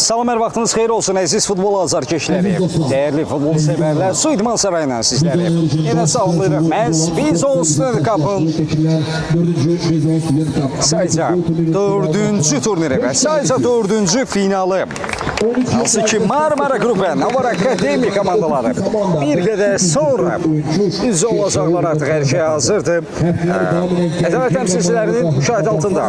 Salam, hər vaxtınız xeyir olsun əziz futbol azarkeşləri, dəyərli futbol sevərlər, Su İdman Sarayla sizləri. Yenə salamlayırıq, biz Olsun Cup'ın sayca 4-cü turniri və sayca 4-cü finalı. Hansı ki Marmara Qrupu, Navar Akademi komandaları bir qədər sonra üzə olacaqlar, artıq hər şey hazırdır. Ədalət təmsilçilərinin müşahidə altında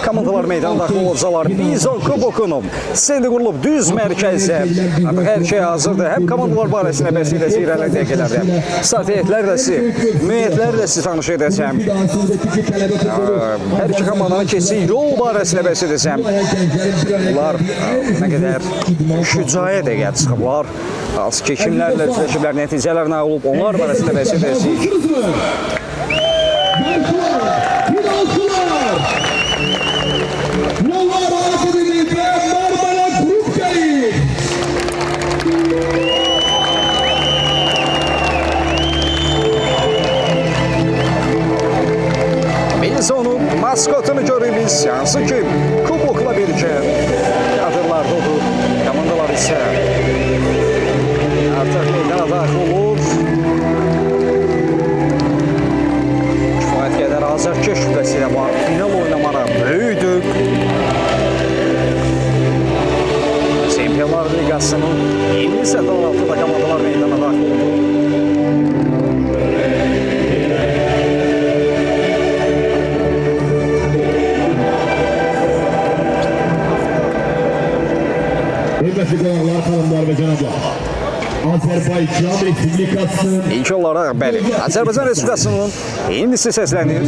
komandalar meydana daxil olacaqlar. Bizon Kubokunun sendi qurulub düz mərkəzdə, artıq hər şey hazırdır. Həm komandalar barəsində bəsidəsi irəli dəqiqələrdə. Stratiyetlər də sizi, müəyyətlər də sizi tanış edəcəm. Hər iki komandanın keçdiyi yol barəsində bəhs edəcəm. Bunlar nə qədər şücayə də gəlib çıxıblar. Hansı ki, kimlərlə üzləşiblər, nəticələr nə olub, onlar barəsində bəhs edəcəyik. Biz onun maskotunu görürüz, hansı ki, kubokla birlikə kadrlarda olur. Komandalar isə artıq meydana daxil olur. Kifayət qədər azarkeş şübhəsi də var. Final oynamara böyüdür. Çempionlar Ligasının 20 sədən altında komandalar meydana daxil olur. Azərbaycan Respublikasının İlk olaraq, bəli, Azərbaycan Respublikasının himnisi səslənir.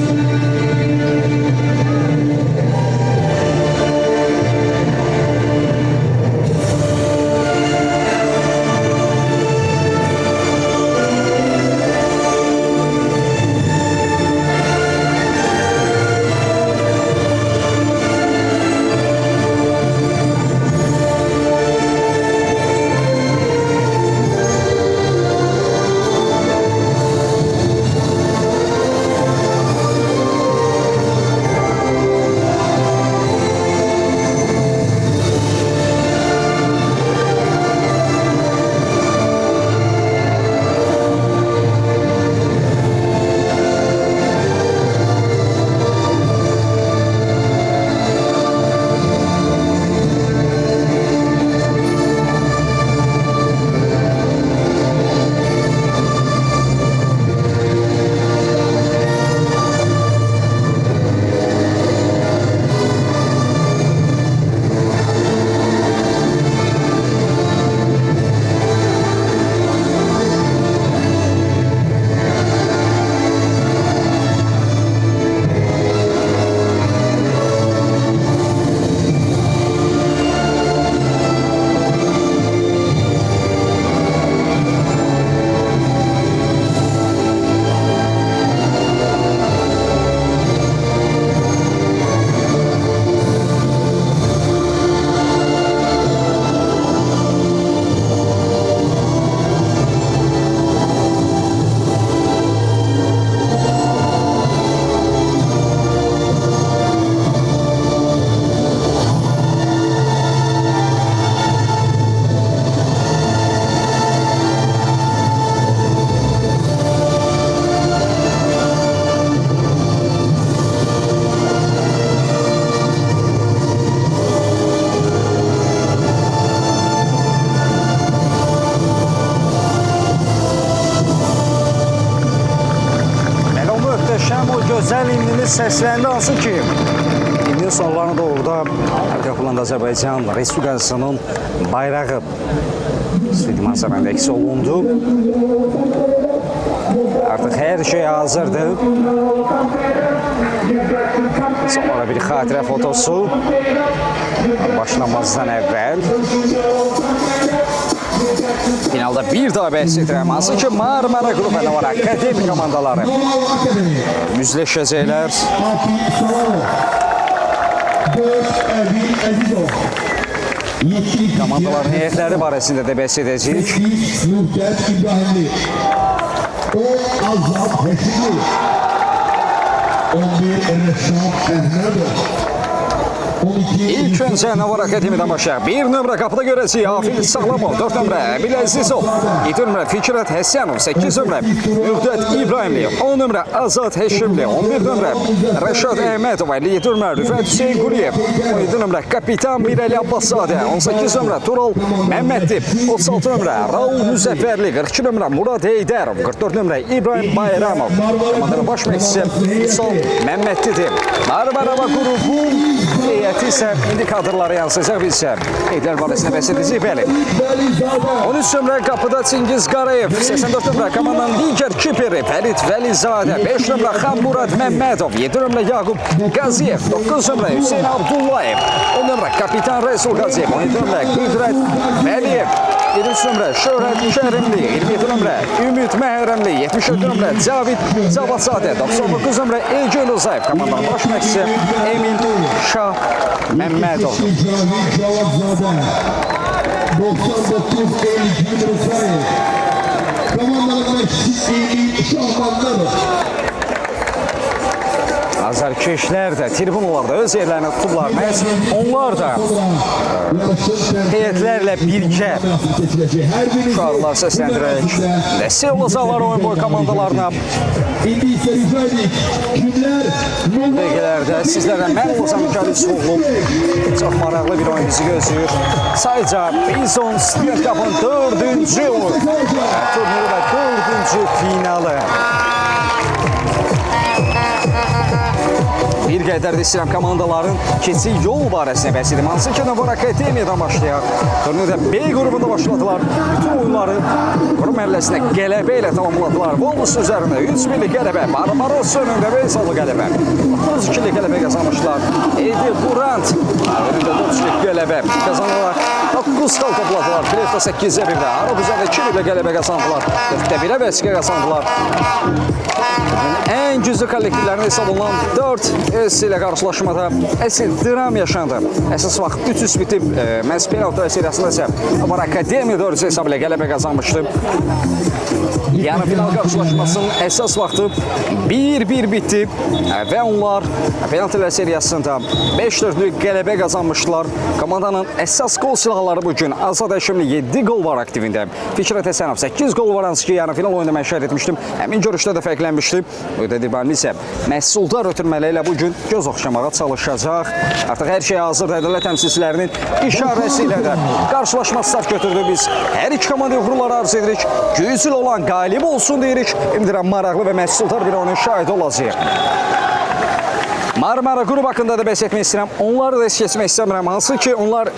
Gözəl himnimiz səsləndi, hansı ki, oyun sonlarına doğru da arka planda Azərbaycan Respublikasının bayrağı stadium hazırlığında əks olundu. Artıq hər şey hazırdır. Sonra bir xatirə fotosu başlamazdan əvvəl. Finalda bir daha bəhs edirəm. Hansı ki, Marmara qrupu var, akademi komandaları üzləşəcəklər. Komandaların heyətləri barəsində də bəhs edəcəyik. Azad Həşimi 11 Rəşad Əhmədov İlk öncə Navar Akademiyədən başlayaq. 1 nömrə qapıda görəcəyik. Afil Sağlamov, 4 nömrə Əbil Əzizov, 7 nömrə Fikrət Həsənov, 8 nömrə Müqdət İbrahimli, 10 nömrə Azad Həşimli, 11 nömrə Rəşad Əhmədov, 57 nömrə Rüfət Hüseyin Quliyev, 17 nömrə Kapitan Mirəli Abbasadə, 18 nömrə Tural Məmmədli, 36 nömrə Raul Müzəffərli, 42 nömrə Murad Heydərov, 44 nömrə İbrahim Bayramov. Komandanın baş məqsədi Üsal Məmmədlidir. Marmara qrupu heyəti isə indi kadrlara yansıyacaq bizsə. Heyətlər barəsində bəhs edəcək, bəli. 13 nömrə qapıda Çingiz Qarayev, 84 nömrə komandanın digər kiperi Fərid Vəlizadə, 5 nömrə Xan Murad Məmmədov, 7 nömrə Yaqub Qaziyev, 9 nömrə Hüseyin Abdullayev, 10 nömrə Kapitan Rəsul Qaziyev, 17 nömrə Qüdrət Vəliyev, 23 nömrə Şöhrət Kərimli, 27 nömrə Ümid Məhərrəmli, 77 nömrə Cavid Cavadzadə, 99 nömrə Egil Uzayev, komandanın baş məqsədi Emin Şah Məmmədov. Cavid Cavadzadə 99 Egil Uzayev komandanın məşqçisi Emin Şahmanlarov. Azərkeşlər də, tribunalarda öz yerlərini tutublar. Məhz onlar da heyətlərlə birgə şüarlar səsləndirərək dəstək olacaqlar oyun boyu komandalarına. İndi isə rica edik kimlər Dəqiqələrdə sizlərlə mən olacam Mikail Soğlu. Çox maraqlı bir oyun bizi gözləyir. Sayca Bison Student Cup'ın 4-cü turniri və 4-cü finalı. Bir qədər də istəyirəm komandaların keçik yol barəsində bəhs edim. Hansı ki, Navar Akademiyadan başlayaq. Turnirdə B qrupunda başladılar. Bütün oyunları qrup mərhələsində qələbə ilə tamamladılar. Volus üzərində 3-1'lik qələbə, Marmaros önündə 5-lik qələbə, 32'lik qələbə qazanmışlar. Edi Durant önündə 4-lük qələbə qazanırlar. 9 xal topladılar. Plevda 8'ə 1'də, Arab üzərində 2-lik qələbə qazandılar. 4'də 1'ə vəsqə qazandılar. Ən güclü kollektivlərini hesab olunan 4 S ilə qarşılaşmada əsl dram yaşandı. Əsas vaxt 3-3 bitib, məhz penaltı seriyasında isə Navar Akademiya 4 hesab ilə qələbə qazanmışdı. Yəni final qarşılaşmasının əsas vaxtı 1-1 bitdi və onlar penaltı seriyasında 5-4'lük qələbə qazanmışdılar. Komandanın əsas qol silahları bugün Azad Həşimli 7 qol var aktivində. Fikrət Həsənov 8 qol var, hansı ki, yəni final oyunda mən şəhid etmişdim. Həmin görüşdə də fərqlənmişdi. Ödədir Bəlmi isə məhsuldar ötürmələri ilə bugün göz oxşamağa çalışacaq. Artıq hər şey hazırdır. Dövlət təmsilçilərinin işarəsi ilə də qarşılaşma start götürdü. Biz hər iki komanda uğurları arzu edirik. Güclü olan qalib olsun deyirik. İndirəm maraqlı və məhsuldar bir oyunun şahidi olacaq. Marmara qrup haqqında da bəhs etmək istəyirəm. Onları da es keçmək istəmirəm. Hansı ki, onlar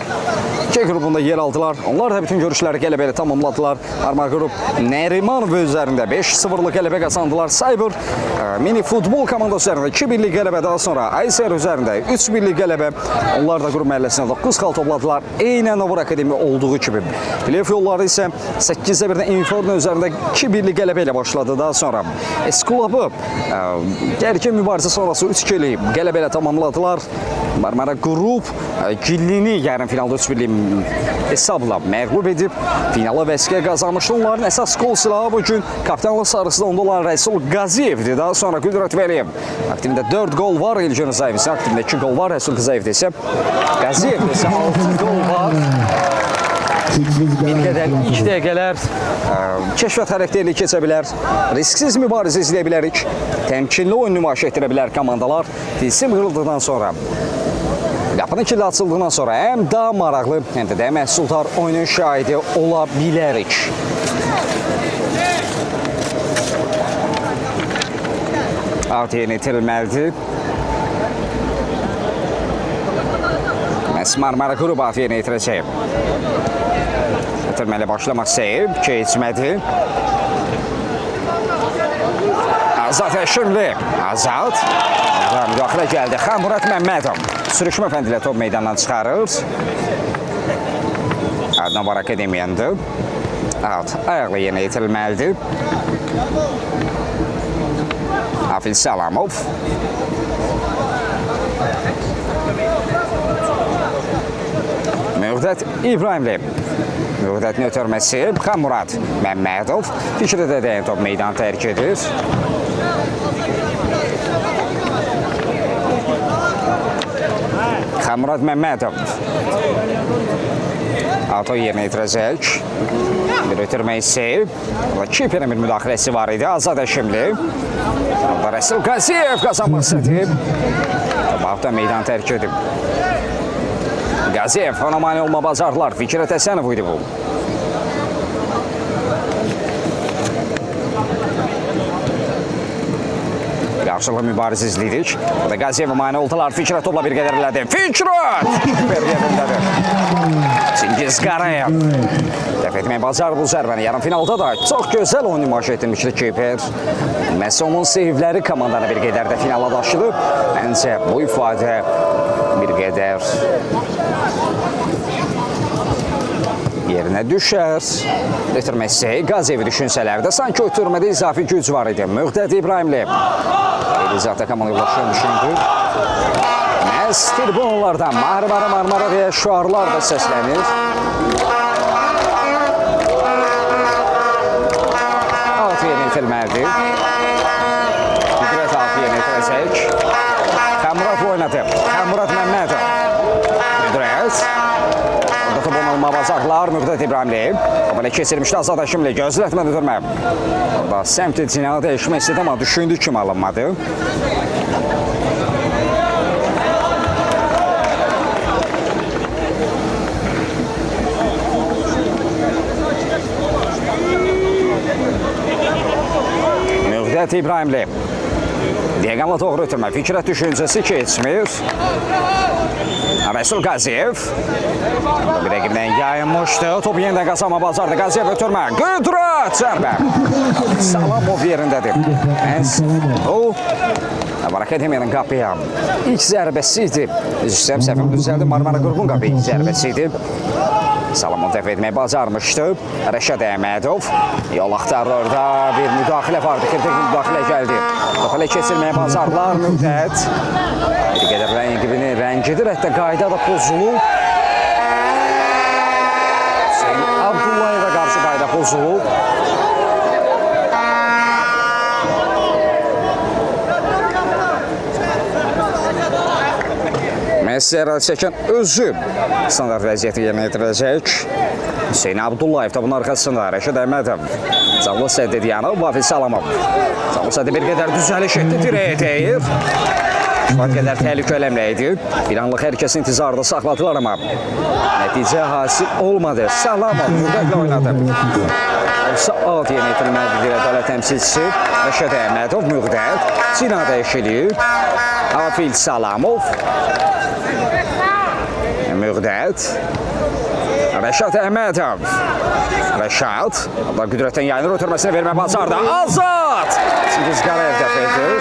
K qrupunda yer aldılar. Onlar da bütün görüşləri qələbə ilə tamamladılar. Marmara qrup Nərimanov üzərində 5-0'lık qələbə qazandılar. Cyber mini futbol komandası üzərində 2-1'lik qələbə, daha sonra Ayser üzərində 3-1'lik qələbə. Onlar da qrup mərhələsində 9 xal topladılar. Eynən Navar Akademiya olduğu kimi. Playoff yolları isə 8'də 1'də Inferno üzərində 2-1'lik qələbə ilə başladı. Daha sonra Eskulabı gəlkən mübarizə sonrası 3-2'lik qələbə ilə tamamladılar. Marmara qrup Gillini yarım finalda 3-1'lik hesabla məğlub edib finala vəsqə qazanmışdı. Onların əsas qol silahı bugün kapitanlıq sarısında onda olan Rəsul Qaziyevdir. Daha sonra Qüdrət Vəliyev. Aktivində 4 qol var, İlgün Rızayev isə aktivində 2 qol var, Rəsul Qaziyevdə isə 6 qol var. Bir qədər ilk dəqiqələr kəşfiyyat xarakterli keçə bilər. Risksiz mübarizə izləyə bilərik. Təmkinli oyun nümayiş etdirə bilər komandalar. Tilsim qırıldıqdan sonra, qapının kilidi açıldıqdan sonra həm daha maraqlı, həm də məhsuldar oyunun şahidi ola bilərik. Artıq yeni itirilməlidir. məhz Marmara Qrubav yerinə yetirəcək. Ötürməli başlamaq istəyib, keçmədi. Azad Həşimli, Azad. Müdaxilə gəldi, Xamurad Məmmədov. Sürüşmə fəndilə top meydandan çıxarır. Adnan var akademiyandır. Ayaqla yerinə yetirilməlidir. Hafiz Salamov. Müqdət İbrahimli. Müqdətin ötürməsi Xamurad Məmmədov. Fikri də deyən top meydan tərk edir. Xamurad Məmmədov. Ato yerinə yetirəcək. Bir ötürmək istəyib. Kiperin bir müdaxiləsi var idi. Azad Həşimli. Rəsul Qaziyev qazanmaq istəyib. Bağda meydan tərk edib. Qaziyev ona mane olma bacardılar. Fikrət Həsənov idi bu. Qarşılıqlı mübarizə izlədik. Burada Qaziyevə mane oldular. Fikrət topla bir qədər elədi. Fikrət! Kiper yerindədir. Çingiz Qarayev. Dəf etməyi bacardı bu zərbəni. Yarım finalda da çox gözəl oyun nümayiş etdirmişdi Kiper. Məhz onun seyvləri komandanı bir qədər də finala daşıdı. Məncə bu ifadə bir qədər yerinə düşər. Ötürmək istəyi Qaziyevi düşünsələr də sanki ötürmədə izafi güc var idi. Müqdət İbrahimli. Elizavta komanda ulaşan düşündü. Məhz tribunlardan Marmara deyə şüarlar da səslənir. Altı yerinə itilməlidir. Qüdrət altı yerinə itiləcək. Xamurad oynadı. Xamurad Məmmədov. Qüdrət. Orada top olma bacardılar. Müqdət İbrahimli. Belə keçirmişdi Azad Həşimli. Gözlətmədi ötürmə. Orada səmti cinayı dəyişmək istədi, amma düşündü kimi alınmadı. Müqdət İbrahimli. Diaqonla doğru ötürmə. Fikrət düşüncəsi keçmir. Rəsul Qaziyev. Bir rəqibdən yayınmışdı. Topu yenidən qazanma bacardı. Qaziyev ötürmə. Qüdrət zərbə. Salamov yerindədir. O, var akademiyanın qapıya ilk zərbəsi idi. Üzrəm səhvim düzəldi. Marmara Qrubun qapıya ilk zərbəsi idi. Salamov dəf etməyi bacarmışdı. Rəşad Əhmədov. Yol axtarırda bir müdaxilə vardı. Kritik müdaxilə gəldi. Müdaxilə keçirməyə bacardılar. Müqdət. Bir qədər rəngibini rəngidir. Hətta qayda da pozulub. Hüseyin Abdullayevə qarşı qayda pozulub. Messi ərazi çəkən özü standart vəziyyəti yerinə yetirəcək. Hüseyin Abdullayev da bunun arxasında. Rəşad Əhmədov. Canlı səddi Diyanov. Hafiz Salamov. Canlı səddi bir qədər düzəliş etdi. Dirəyə deyir. Kifayət qədər təhlükəli əmlə idi. Bir anlıq hər kəs intizarda saxladılar, amma nəticə hasil olmadı. Salamov müqdətlə oynadı. Olsa alt yerinə yetirilməlidir ədalət təmsilçisi Rəşad Əhmədov. Müqdət. Cina dəyişiliyi. Hafiz Salamov. Müqdət. Rəşad Əhmədov. Rəşad. Allah qüdrətdən yayınır ötürməsini vermə bacardı. Azad! Çingiz Qarayev dəf edir.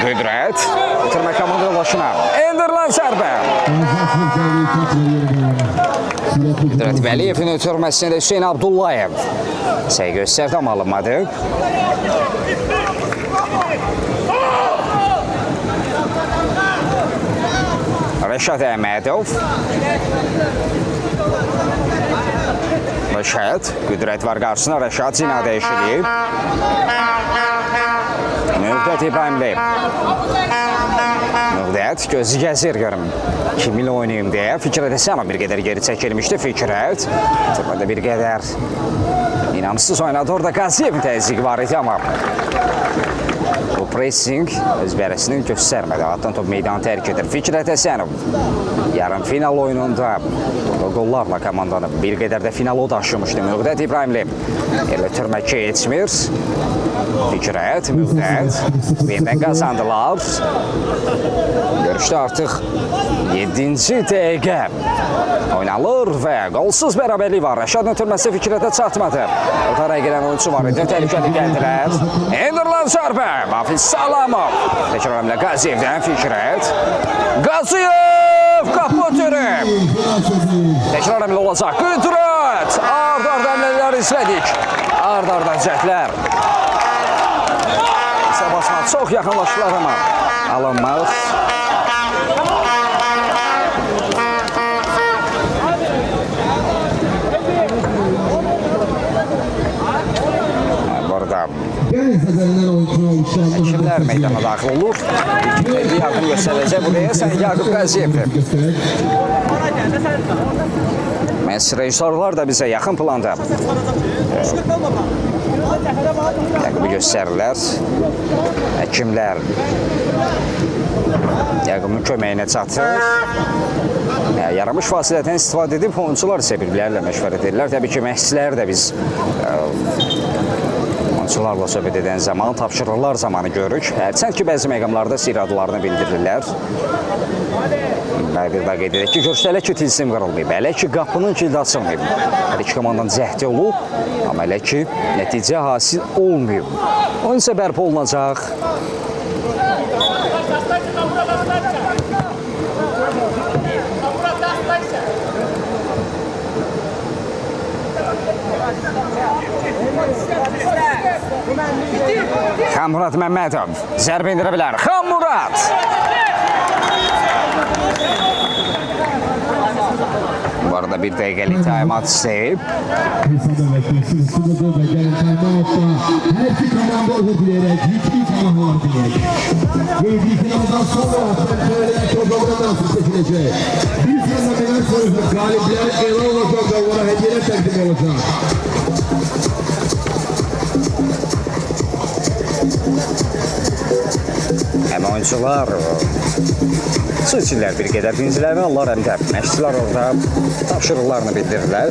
Qüdrət. Ötürmə komanda ulaşına. Endirilən zərbə. Qüdrət Vəliyevin ötürməsində Hüseyin Abdullayev. Səy göstərdi, amma alınmadı. Rəşad Əhmədov. Rəşad. Qüdrət var qarşısına. Rəşad Cina dəyişiliyib. Müqdət İbrahimli. Müqdət gözü gəzir görüm. Kiminlə oynayayım deyə. Fikrət Həsənov bir qədər geri çəkilmişdi. Fikrət. Turmada bir qədər inamsız oynadı. Orada Qaziyevin təzyiqi var idi, amma bu pressing öz bərəsini göstərmədi. Altdan top meydanı tərk edir. Fikrət Həsənov yarım final oyununda qollarla komandanı bir qədər də finala daşımışdı. Müqdət İbrahimli elə ötürmə keçmir. Fikrət, Müqdət yenidən qazandılar. Görüşdə artıq 7-ci dəqiqə oynanılır və qolsuz bərabərlik var. Rəşad ötürməsi Fikrətə çatmadı. Ortaya gələn oyuncu var idi, təhlükəli gəldilər. Endirilan zərbə, Hafiz Salamov. Təkrarımla Qaziyevdən Fikrət. Qaziyev qapı ötürüb. Təkrarımla olacaq. Qüdrət. Ard-arda əmlələr izlədik. Ard-arda cəhlər. Sabasına çox yaxınlaşdılar amma alınmaq. Burada kimlər meydana daxil olur? Bir yardım göstərəcək buraya Sən Yaqub Qaziyevdir. Məhz rejissorlar da bizə yaxın planda Yaqubu göstərirlər. Həkimlər Yaqubun köməyinə çatır. Yaranmış fasilədən istifadə edib oyuncular isə bir-birlərlə məşvərət edirlər. Təbii ki, məşqçilər də biz oyuncularla söhbət edən zaman, tapşırıqlar zamanı görürük. Hərçənd ki, bəzi məqamlarda iradlarını bildirirlər. Bir daha qeyd edək ki, görüşdə hələ ki, tilsim qırılmayıb. Hələ ki, qapının kilidi açılmayıb. Hər iki komandanın cəhdi olub, amma hələ ki, nəticə hasil olmayıb. Oyun isə bərpa olunacaq. Xanmurad Məmmədov zərbə indirə bilər. Xanmurad! Bu arada bir dəqiqəlik taymat istəyib. Her iki komanda özür dileyerek hiçbir tamamlar dileyerek. Yedi finaldan sonra söyleyen programda nasıl seçilecek? Bir sırada neler sorulacak? Galipler elan olacak ve ona hediyeler takdim olacak. Həm oyuncular seçirlər bir qədər dincilərini alırlar, həm də məşqçilər orada tapşırıqlarını bildirirlər.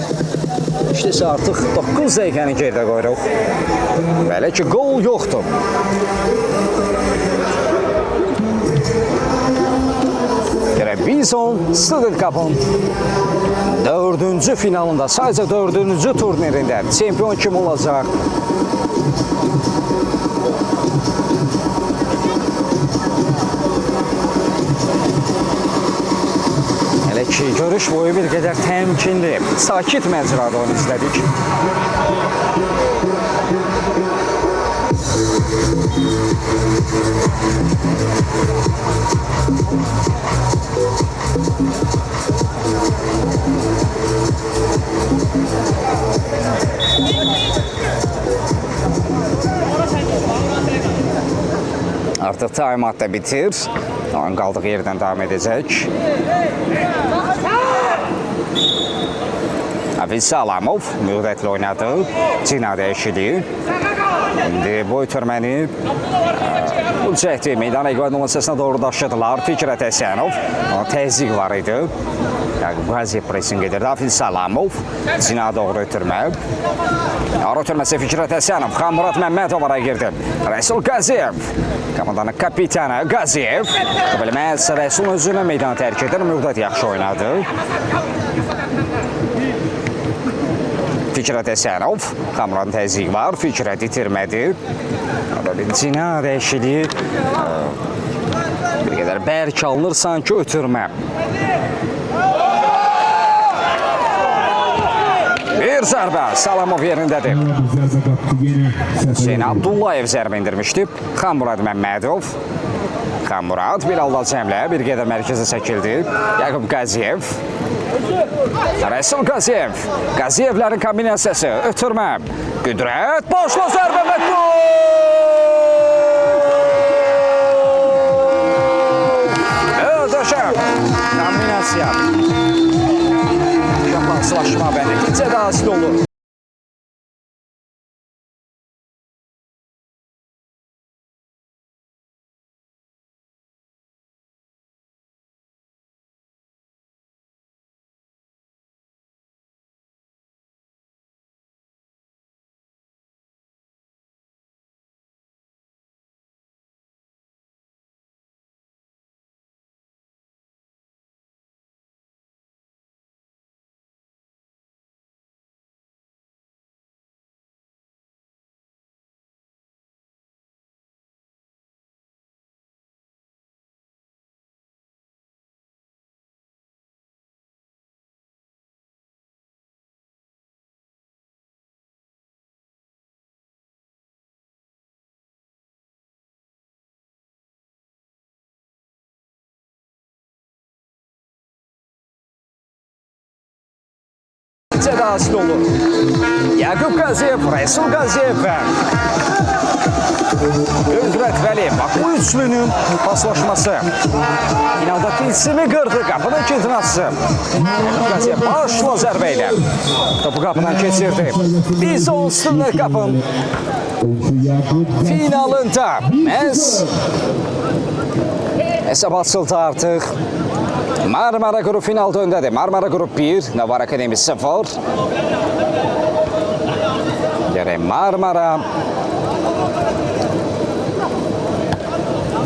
İşte isə artıq 9 dəqiqəni geridə qoyuruq. Belə ki, qol yoxdur. Bison Student Cup'ın 4-cü finalında, sadəcə 4-cü turnirində çempion kim olacaq? Hələ ki, görüş boyu bir qədər təmkinli, sakit məcrada onu izlədik. Artıq taymat da bitir. Oyun qaldığı yerdən davam edəcək. Hafiz Salamov müvəddətlə oynadı. Cina dəyişikliyi. İndi bu ötürməni bu cəhdi meydan Ekvador nümayəndəsinə doğru daşıdılar. Fikrət Əsənov. Təzyiq var idi. Qaziyev presing edirdi. Hafiz Salamov Cina doğru ötürmə. Ara ötürməsi Fikrət Əsənov. Xanmurad Məmmədov araya girdi. Rəsul Qaziyev. Komandanın kapitanı Qaziyev. Belə məhz Rəsul özünə meydanı tərk edir. Müvəddət yaxşı oynadı. Fikrət Əsənov. Xanmuradın təzyiq var. Fikrət itirmədi. Cina dəyişikliyi bir qədər bərk alınır, sanki ötürmə. Bir zərbə Salamov yerindədir. Hüseyin Abdullayev zərbə indirmişdi. Xanmurad Məmmədov. Xanmurad bir alda cəmlə, bir qədər mərkəzə çəkildi. Yaqub Qaziyev. Rəsul Qaziyev. Qaziyevlərin kombinasiyası. Ötürmə. Qüdrət. Boşla zərbə və gol! Ödəşəm. Kombinasiya. Paslaşma və nəticədə hasil olur. nəticədə hasil olur. Yaqub Qaziyev, Rəsul Qaziyev və Özrət Vəliyev. Bax, bu üçlünün paslaşması. Finalda tilsimi qırdı, qapının kilidinası. Yaqub Qaziyev başla zərbə ilə topu qapıdan keçirdi. Biz onsuzda qapın finalında məhz hesab açıldı artıq. Marmara Qrup finalda öndədir. Marmara Qrup 1, Navar Akademi 0. Gərək Marmara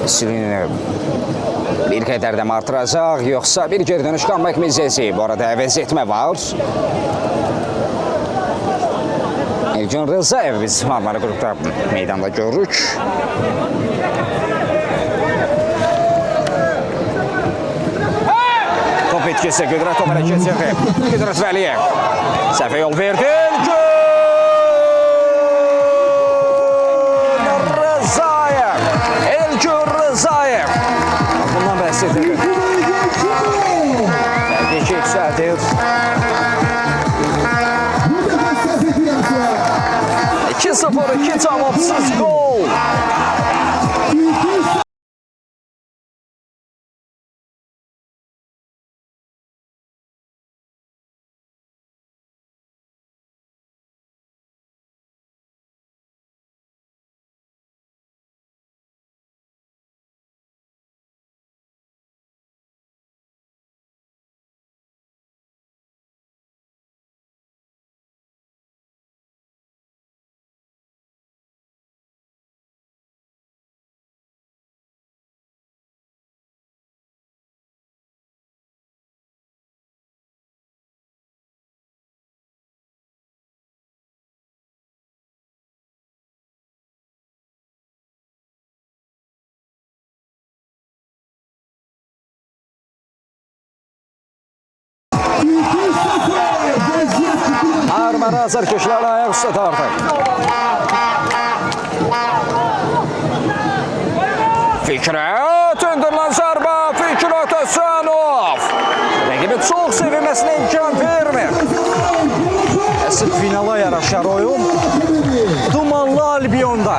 silini bir qədər də artıracaq, yoxsa bir geri dönüş comeback mizezi. Bu arada əvəz etmə var. Elgün Rızayev biz Marmara Qrupda meydanda görürük. Top etkisi, Qüdrət top hərəkət edib. Qüdrət Vəliyev səhvə yol verdi. Elgün Rızayev. Bundan bəhs edilir. Bəlkə ki, yüksəldir. 2-0, 2 cavabsız gol. Marmara azarkeşləri ayaq üstə tartır. Fikrət öndürülen zərbə, Fikrət Həsənov. Rəqibi çox sevinməsinə imkan vermir. Əsl finala yaraşar oyun Dumanlı Albiyonda.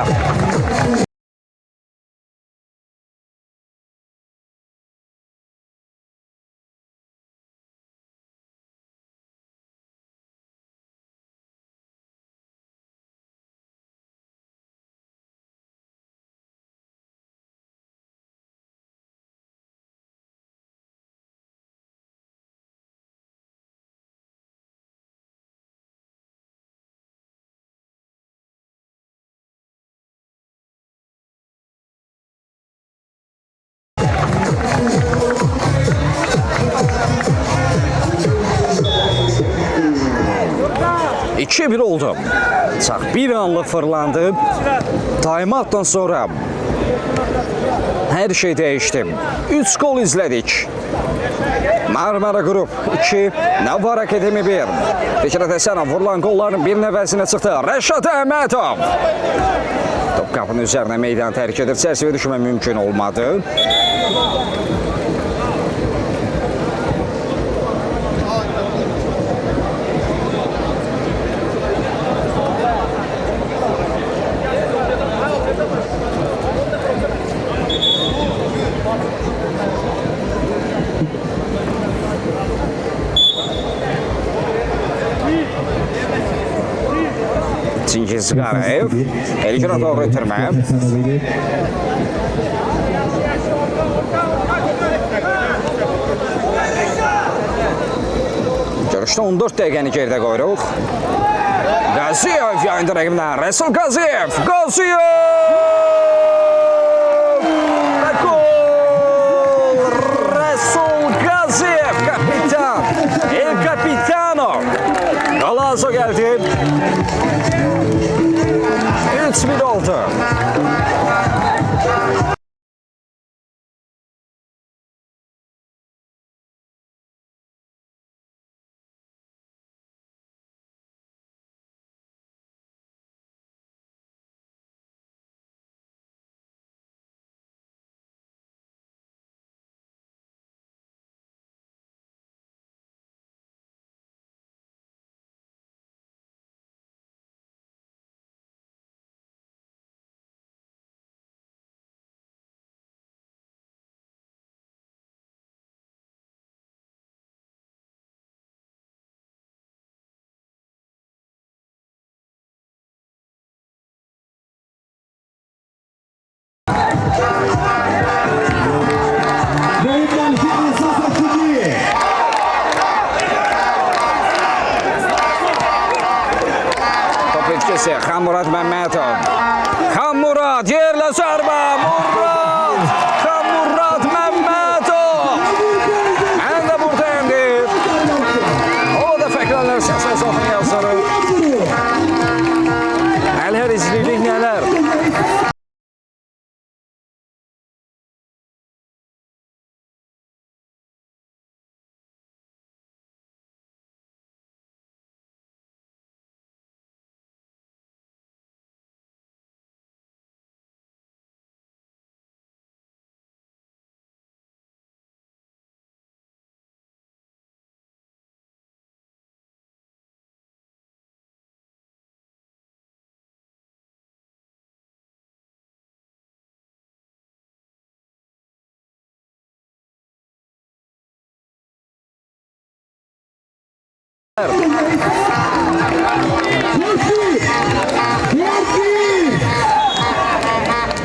İki bir oldu. Çaq bir anlıq fırlandı. Timeout'dan sonra hər şey dəyişdi. 3 gol izlədik. Marmara Qrup 2, Navar Akademi 1. Fikrət Həsənov vurulan qolların bir nəvəzinə çıxdı. Rəşad Əhmədov. Top qapının üzərinə meydan tərk edir. Çərçivə düşmə mümkün olmadı. Çingiz Qarayev, Elgünə doğru itirmə. Görüşdə 14 dəqiqəni geridə qoyuruq. Qaziyev yayında rəqibdən Rəsul Qaziyev. Qaziyev! Və gol! Rəsul Qaziyev, kapitan! El Capitano! Golazo gəldi. 3-1 oldu. Böyük müəllifi Asaf Akıcı. Top etkisi Xamurad Məmmədov. Xamurad yerlə zərbə. Murad. Xamurad Məmmədov. Mən də buradayımdır. O da fəkrənlər səsə zaxın yazarı. Nələr izləyirik, nələr.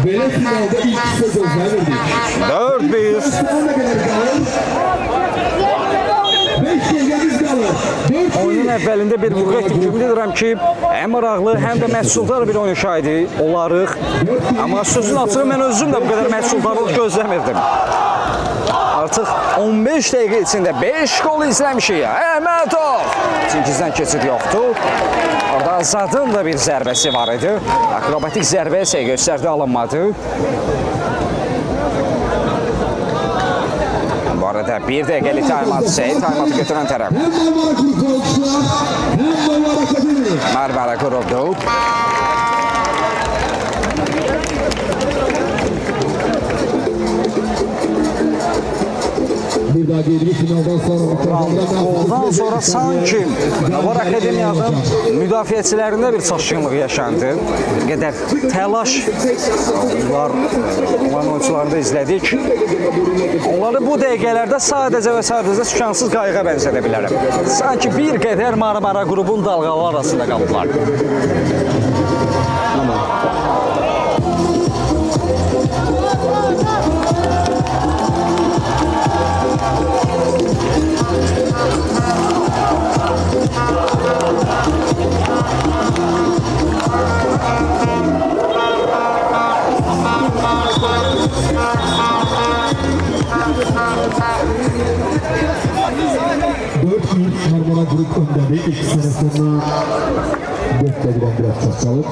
Belə finalda ilk söz verdik. 4-1. Sonuna qədər qalır. 5 dəqiqəmiz qalır. 4-1. Oyunun əvvəlində bir vurğu etdik. Ümid edirəm ki, həm maraqlı, həm də məhsuldar bir oyun şahidi olarıq. Amma sözün açığı mən özüm də bu qədər məhsuldarlıq gözləmirdim. Artıq 15 dəqiqə içində 5 gol izləmişik. Əhmədov! Çingizdən keçid yoxdur. Orada Azadın da bir zərbəsi var idi. Akrobatik zərbə isə göstərdi, alınmadı. Bu arada 1 dəqiqəlik taymat isə taymatı götürən tərəf. Həm Marmara Qrupu oldular, həm Marmara Akademi. Marmara quruldu. Bir daha gelirik finaldan sonra. Ondan sonra sanki Navar Akademiyanın müdafiəçilərində bir çaşqınlıq yaşandı. Bir qədər təlaş var. Onların oyuncularını da izlədik. Onları bu dəqiqələrdə sadəcə və sadəcə sükansız qayığa bənzədə bilərəm. Sanki bir qədər Marmara qrupun dalğaları arasında qalıblar. Marmara Grup önde ilk sırasını gösterilen biraz çaçalık.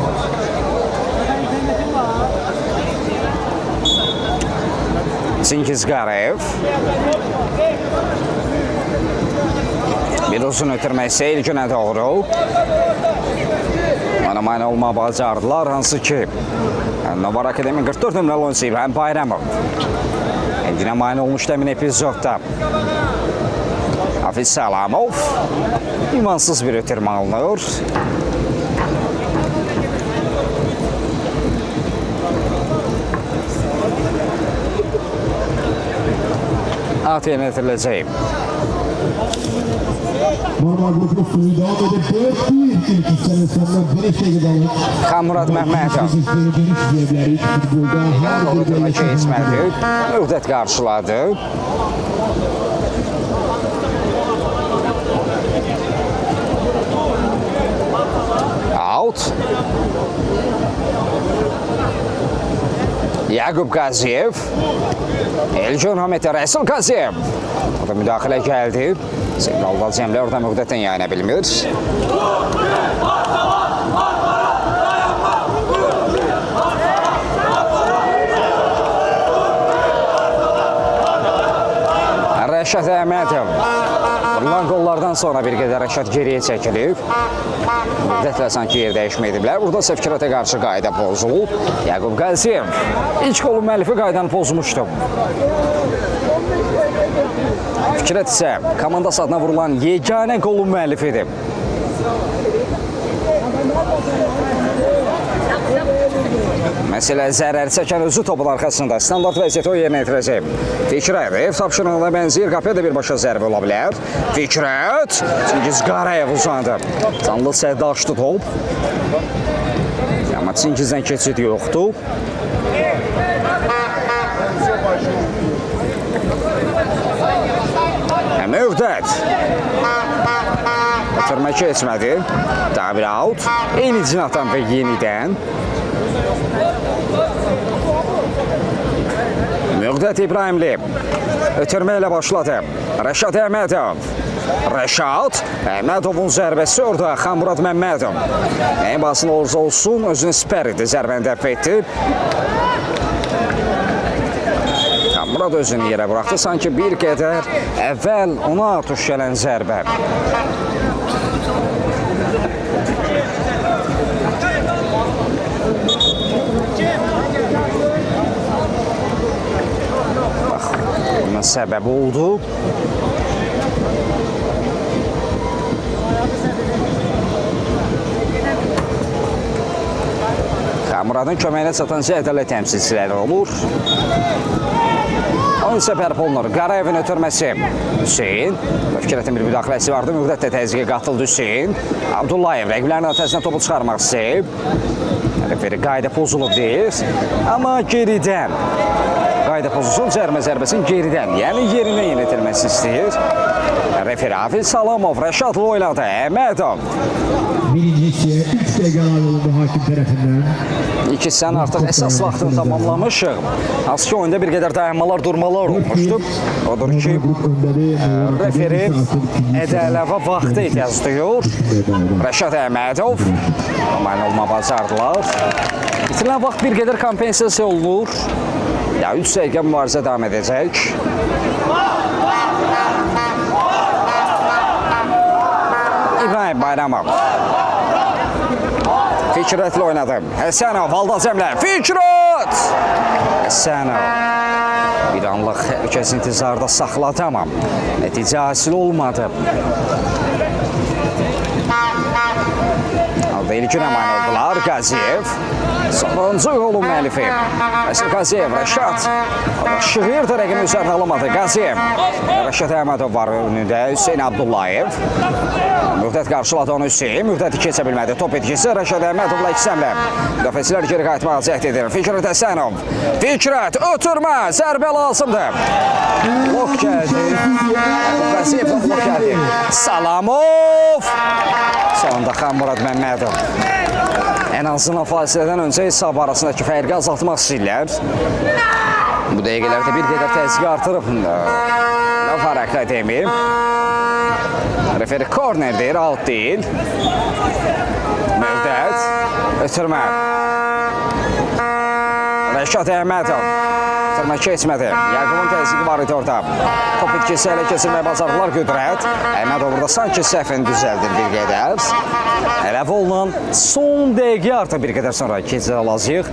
Çingiz Qarayev. Bir uzun ötürmək isə ilginə doğru. Mane olmağa bacardılar, hansı ki Navar Akademi 44 nömrəli oyuncusu İbrahim Bayramov. Yine mane olmuşdu əmin epizodda. Hafiz Salamov imansız bir ötürmə alınır. At yönetilecek. Marmara Grubu suyu devam edip 4-1 ilk sırasında bir dakika alır. Xamurad Məmmədov. Ötürmə keçmədi. Mühdət qarşıladı. Out. Yaqub Qaziyev. Elcan Hamid Rəsul Qaziyev. O da müdaxilə gəldi. Siqnalda cəmlə orada mühdətən yayına bilmir. Rəşad Əhmədov. Vurulan qollardan sonra bir qədər Rəşad geriyə çəkilib. Müddətlə sanki yer dəyişmə ediblər. Burada isə Fikrətə qarşı qayda pozulub. Yaqub Qaziyev ilk qolun müəllifi qaydanı pozmuşdu. Fikrət isə komandası adına vurulan yeganə qolun müəllifidir. Məsələ zərər çəkən özü topun arxasında standart vəziyyəti o yerinə yetirəcək. Fikrət ev tapşırığına bənzəyir, qapıya da birbaşa zərbə ola bilər. Fikrət, Çingiz Qarayev uzandı. Canlı səhdə açdı top. Amma Çingizdən keçid yoxdur. Müqdət. Ötürmə keçmədi. Daha bir out. Eyni cinahdan və yenidən. Müqdət İbrahimli ötürmə ilə başladı. Rəşad Əhmədov. Rəşad Əhmədovun zərbəsi orada Xanmurad Məmmədov. Nəyin basını olursa olsun özünü sipər idi, zərbəni dəf etdi. Xanmurad özünü yerə buraxdı, sanki bir qədər əvvəl ona tuş gələn zərbə. Bunun səbəbi oldu. Xanmuradın köməyinə çatan Zəhdəli təmsilçiləri olur. Onun isə bərpa olunur. Qarayevin ötürməsi Hüseyin. Fikrətin bir müdaxiləsi vardı. Müqdət də təzyiqə qatıldı Hüseyin. Abdullayev rəqiblərin ötəsindən topu çıxarmaq istəyib. Referi qayda pozulub deyir. Amma geridən. Qayda pozulsun, zərbəsinin geridən. Yəni yerinə yenitilməsi istəyir. Referi Hafiz Salamov Rəşadlı oynadı. Əhmədov. Birinci hissəyə 3 dəqiqə ayrıldı hakim tərəfindən. İki sən artıq əsas vaxtını tamamlamışıq. Hansı ki oyunda bir qədər dayanmalar, durmalar olmuşdu. Odur ki, referi ədaləvə vaxtı ehtiyac duyur. Rəşad Əhmədov mane olma bacardılar. İtirilən vaxt bir qədər kompensasiya olunur. 3 dəqiqə mübarizə davam edəcək. İbrahim Bayramov. Fikrətlə oynadı. Həsənov, Valdazəmlə. Fikrət! Həsənov. Bir anlıq herkes intizarda saxladı ama nəticə hasil olmadı. Alda ilkin əman oldular. Qaziyev. Sonuncu qolun müəllifi. Əsr Qaziyev, Rəşad. Şığır da rəqimi üzərinə alamadı. Qaziyev. Rəşad Əhmədov var önündə. Hüseyin Abdullayev. Müqdət qarşıladı onu Hüseyin. Müqdəti keçə bilmədi. Top etkisi Rəşad Əhmədovla ikisəmlə. Müdafiəçilər geri qayıtmağa cəhd edir. Fikrət Həsənov. Fikrət ötürmə. Zərbə lazımdır. Blok gəldi. Qaziyev blok gəldi. Salamov. Sonunda Xanmurad Məmmədov. En azından fasilədən öncə hesab arasındakı fərqi azaltmaq istəyirlər. Bu dəqiqələrdə bir qədər təzyiqi artırıb. Nə fərqlə demir. Referi korner deyir, out deyil. Müqdət. Ötürmə. Rəşad Əhmədov. Ötürmə keçmədi. Yaqubun təzyiqi var idi orada. Top itkisi ələ keçirməyə bacardılar Qüdrət. Əhmədov burada sanki səhvini düzəldir bir qədər. Əlavə olunan son dəqiqə artıq bir qədər sonra keçir alacaq.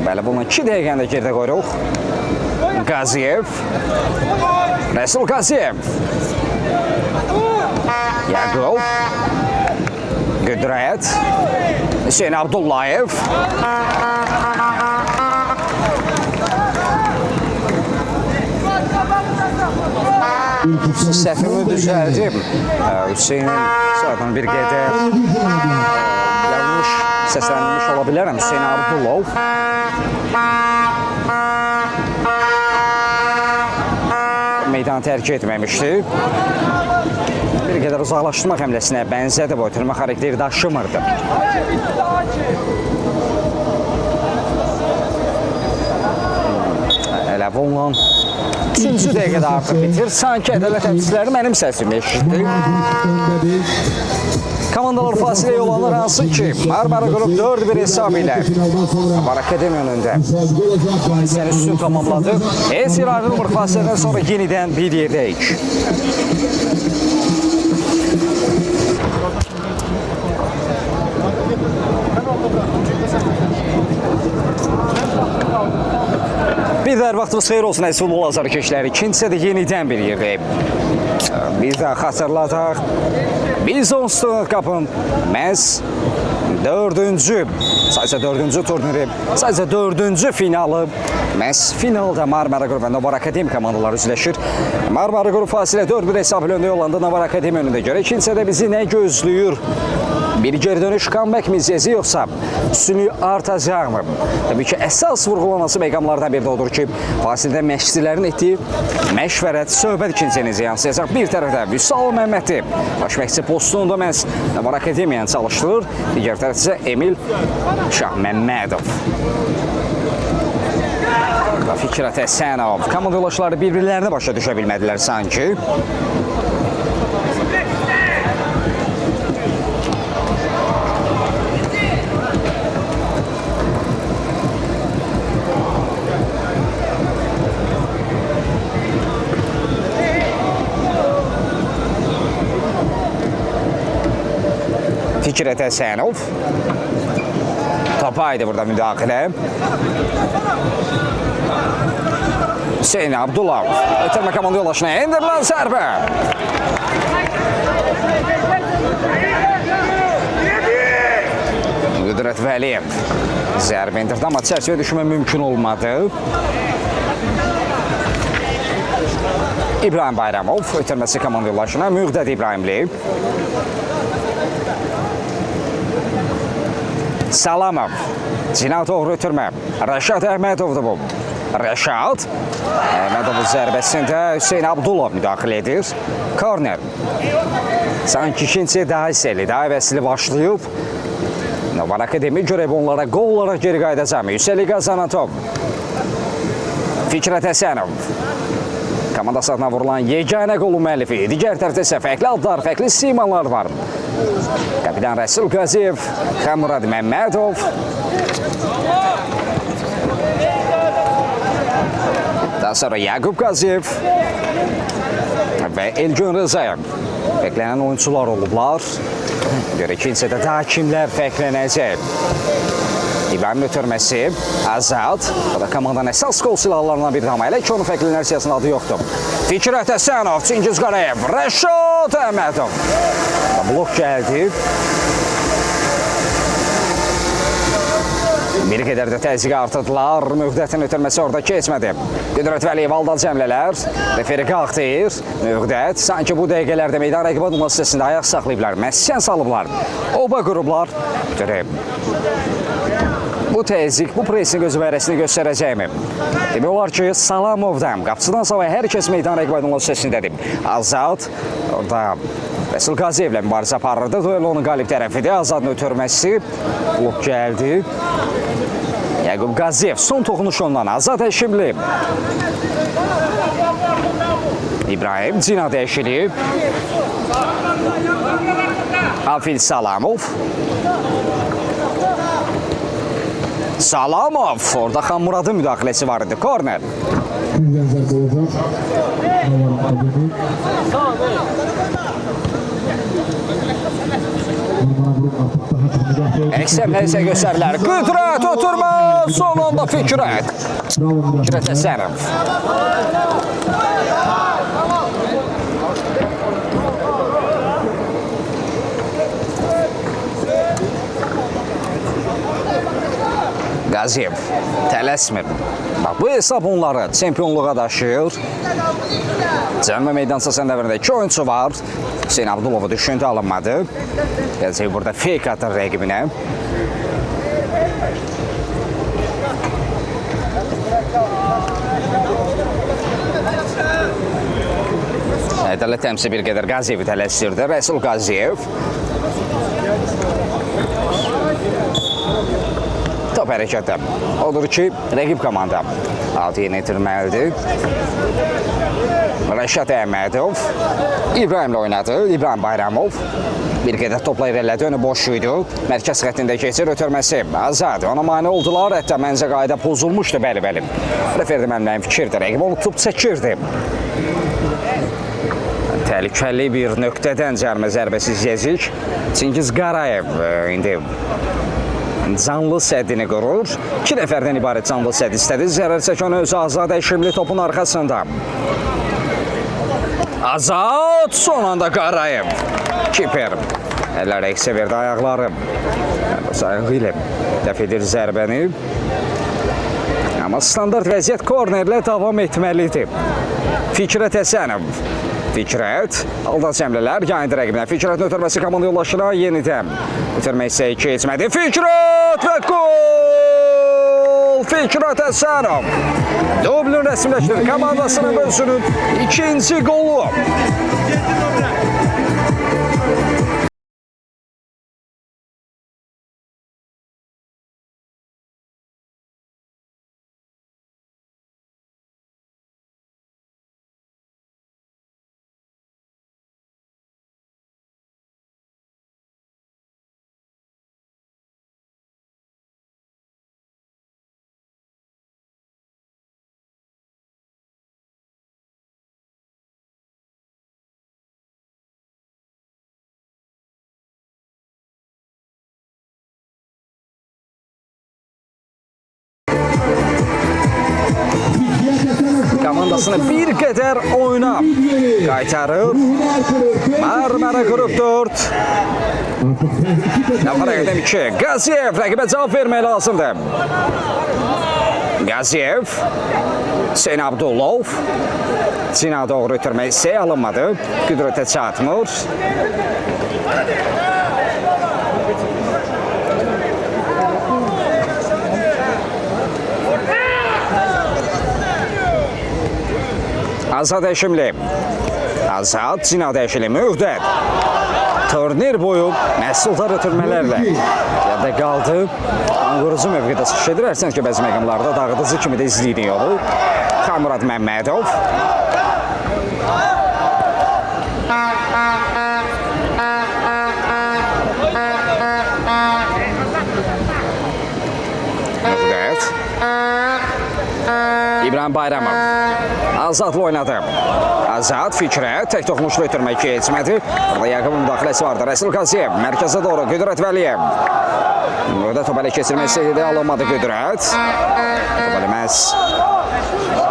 Əlavə olunan 2 dəqiqəni də geridə qoyuruq. Qaziyev. Rəsul Qaziyev. Yaqub. Qüdrət. Hüseyin Abdullayev. Səhvimi düzəldim. Hüseynin zaten bir qədər yanlış səslənmiş ola bilərəm. Hüseyin Abdullov. Meydanı tərk etməmişdi. Bir qədər uzaqlaşdırmaq həmləsinə bənzədi bu. Ötürmə xarakteri daşımırdı. Əlavə olunan 3-cü dəqiqədə artıq bitir. Sanki ədalət təmsilçiləri mənim səsimi eşitdi. Komandalar fasiləyə yollanır, hansı ki Marmara qrup 4-1 hesab ilə var Akademiya önündə. Sən üstün tamamladı. Esir ayrılmır fasilədən sonra yenidən bir yerdəyik. Bir də vaxtımız xeyir olsun əziz futbol azarkeşləri. İkincisi də yenidən bir yerdəyim. Bir daha xatırladaq. Biz onsuz qapın məhz Sadəcə dördüncü turniri, sadəcə dördüncü finalı. Məhz finalda Marmara Qrupu və Novar Akademi komandaları üzləşir. Marmara Qrupu fasilə 4-1 hesabı önündə yolanda Novar Akademi önündə görə. İkincədə bizi nə gözləyir? Bir geri dönüş comeback mi izləyəcək yoxsa üstünlüyü artacaqmı? Təbii ki, əsas vurğulanması məqamlardan biri də odur ki, fasilədə məşqçilərin etdiyi məşvərət, söhbət ikincənizə yansıyacaq. Bir tərəfdə Vüsal Məmmədi baş məşqçi postunda məhz Novar Akademiyanı çalışdırır. Digər tərəfdə Emil Şahməmmədov. Fikrət Həsənov. Komanda yoldaşları bir-birlərini başa düşə bilmədilər sanki. Fikrət Həsənov. Topa idi burada müdaxilə. Hüseyin Abdullah. Ötürmə komanda yoldaşına endirilen zərbə. Qüdrət Vəliyev. Zərbə indirdi, amma çərçivə düşmə mümkün olmadı. İbrahim Bayramov. Ötürməsi komanda yoldaşına. Müqdəd İbrahimli. Salamov. Cina doğru ötürmə. Rəşad Əhmədovdur bu. Rəşad. Əhmədovun zərbəsində Hüseyin Abdullah müdaxilə edir. Korner. Sanki ikinci daha hissəli, daha vəsili başlayıb. Novar Akademi görəb onlara qol olaraq geri qayıdacaq. Yüksəli qazanan top. Fikrət Həsənov. Komanda sahasına vurulan yeganə qolun müəllifi. Digər tərəfdə isə fərqli adlar, fərqli simalar var. Kapitan Rəsul Qaziyev, Xamurad Məmmədov. Daha sonra Yaqub Qaziyev və Elgün Rızayev. Fərqlənən oyuncular olublar. Görə ikincədə daha kimlər fərqlənəcək? İbrahim ötürməsi, Azad. Bu da komandanın əsas qol silahlarından biri ama elə ki onun fərqlənən siyasının adı yoxdur. Fikrət Həsənov, Çingiz Qarayev, Rəşad Əhmədov. Blok gəldi. Bir qədər də təzyiq artırdılar. Müqdətin ötürməsi orada keçmədi. Qüdrət Vəliyev aldal cəmlələr. Referi qalxdıyır. Müqdət sanki bu dəqiqələrdə meydan rəqibət müəssisəsində ayaq saxlayıblar. Məskan salıblar. Oba qruplar. Bu təzyiq, bu presin gözü vərəsini göstərəcəkmi? Demək olar ki, Salamovdan, qapçıdan sonra hər kəs meydan rəqibət müəssisəsindədir. Azad, orada Rəsul Qaziyevlə mübarizə aparırdı. Duelonun qalib tərəfidir. Azadın ötürməsi. Blok gəldi. Yaqub Qaziyev son toxunuş ondan. Azad Həşimli. İbrahim Cina dəyişilib. Afil Salamov. Salamov. Orada Xamuradın müdaxiləsi var idi. Korner. Əksəm nəsə göstərilər. Qüdrət oturma. Son anda Fikrət. Fikrət Həsənov. Qaziyev tələsmir. Bax, bu hesab onları çempionluğa daşıyır. Cəlmə meydança səndəvrində 2 oyuncu var. Hüseyin Abdulovu düşündü alınmadı. Qaziyev burada fake atır rəqibinə. Ədalət təmsil bir qədər Qaziyevi tələsirdi. Rəsul Qaziyev. Top hərəkətdə. Odur ki, rəqib komanda altı yeni itirməlidir. Rəşad Əhmədov İbrahimlə oynadı. İbrahim Bayramov bir qədər topla irəlilədi. Önü boş idi. Mərkəz xəttində keçir ötürməsi. Azad. Ona mane oldular. Hətta məncə qayda pozulmuşdu. Bəli. Referdi mənim fikirdir. Rəqib onu tutub çəkirdi. Təhlükəli bir nöqtədən cərmə zərbəsi izləyəcək. Çingiz Qarayev indi canlı sədini qurur. 2 nəfərdən ibarət canlı səd istədi. Zərər çəkən özü Azad Həşimli topun arxasında. Azad son anda Qarayev. Kiper. Əllər eksə verdi ayaqları. Ayağı ilə dəf edir zərbəni. Amma standart vəziyyət kornerlə davam etməlidir. Fikrət Həsənov. Fikrət, Aldaz Cəmlələr yayındı rəqibinə. Fikrətin ötürməsi komanda yollaşına yenidən. Ötürmək isə keçmədi. Fikrət və gol! Fikrət Həsənov. Dublün rəsmiləşdirdi. Komandasının bölsünün ikinci qolu. Komandasını bir qədər oyuna qaytarır. Marmara Qrup 4. Nafar Ədəm 2. Qaziyev rəqibə cavab vermək lazımdır. Qaziyev. Hüseyin Abdullov. Cina doğru ötürmək isə alınmadı. Qüdrətə çatmır. Azad Əşimli. Azad Cina Əşimli mühdət. Turnir boyu məhsuldar ötürmələrlə yada qaldı. Anqurucu mövqedə çıxış edir. Ərsəniz ki, bəzi məqamlarda dağıdıcı kimi də izləyirik onu. Kamurad Məmmədov. Mühdət. İbrahim Bayramov. Azadlı oynadı. Azad Fikrət tək toxunuşlu ötürmək keçmədi. Burada Yaqubun müdaxiləsi vardı. Rəsul Qaziyev mərkəzə doğru Qüdrət Vəliyev. Burada top ələ keçirmək istədi, alınmadı Qüdrət. Top ələ məhz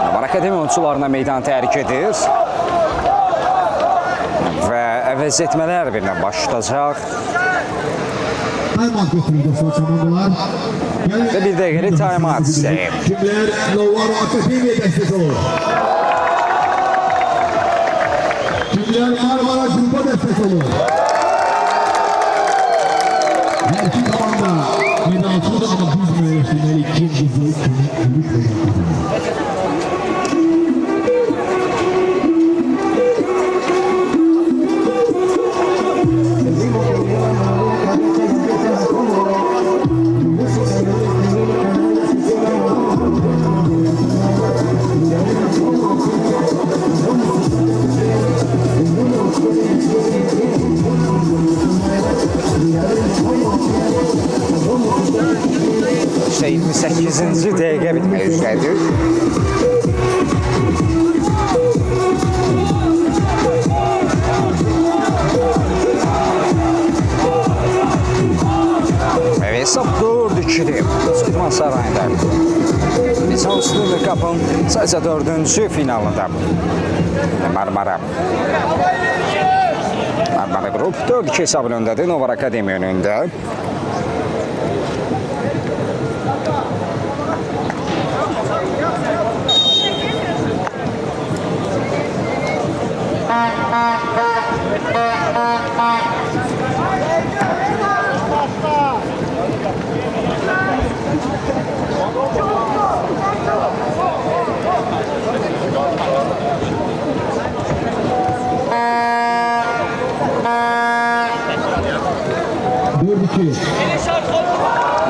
Nafar Akademiya oyuncularına meydan tərk edir. Və əvəz etmələr birindən başlayacaq. Taymat götürüldü son komandalar. Və bir dəqiqəli taymat istəyir. Kimler Novaro Akademiya dəstək olur. Kimler Marmara Qrupa dəstək olur. Hər iki komanda medalçıdır ama biz müəyyəşdirməli kim bizi kimi İşte 28. dəqiqə bitmək üzrədir. Və hesab 4-2-dir. Süleyman Sarayında. Nisan Üstünlük Cup'ın sadəcə 4-cü finalında. Marmara Qrup 4-2 hesabın öndədir. Nafar Akademiya önündə.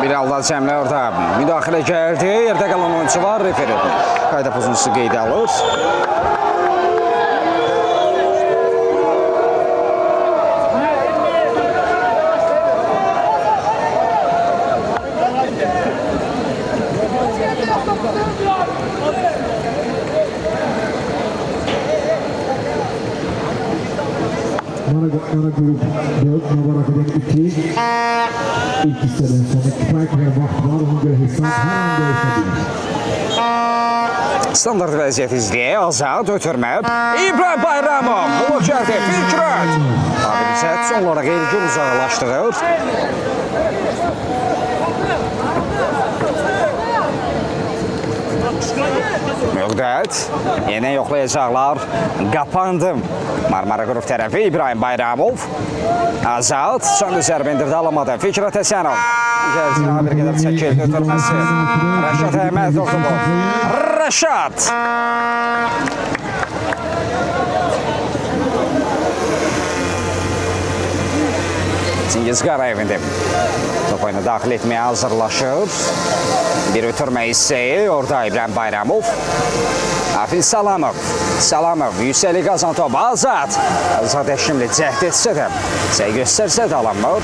Bir Aldaz Cəmlə orada müdaxilə gəldi. Yerdə qalan oyuncu var. Referi qayda pozuntusu qeydə alır. Marmara Qrup 4, Nafar Akademiya 2. İlk hissədən sonra kifayət qədər vaxt var. Ona görə hesab hər an dəyişə bilir. Standart vəziyyət izləyək. Azad ötürmə. İbrahim Bayramov. Blokyadı. Fikrət. Abilizət son olaraq Elgür uzaqlaşdırır. Müqdət. Yenə yoxlayacaqlar. Qapandım. Marmara qrup tərəfi İbrahim Bayramov. Azad. Çöndü zərbə indirdi alamadı. Fikrət Həsənov. Gəlcinə bir qədər çəkildi ötürməsi. Rəşad Əhmədovdur bu. Rəşad. Çingiz Qarayev'indir. Top oyunu daxil etməyə hazırlaşır. Bir ötürmə hissəyi. Orada İbrahim Bayramov. Hafiz Salamov. Salamov. Yüksəli qazan top. Azad. Azad şimdi cəhd etsə də. Səy göstərsə də alanmır.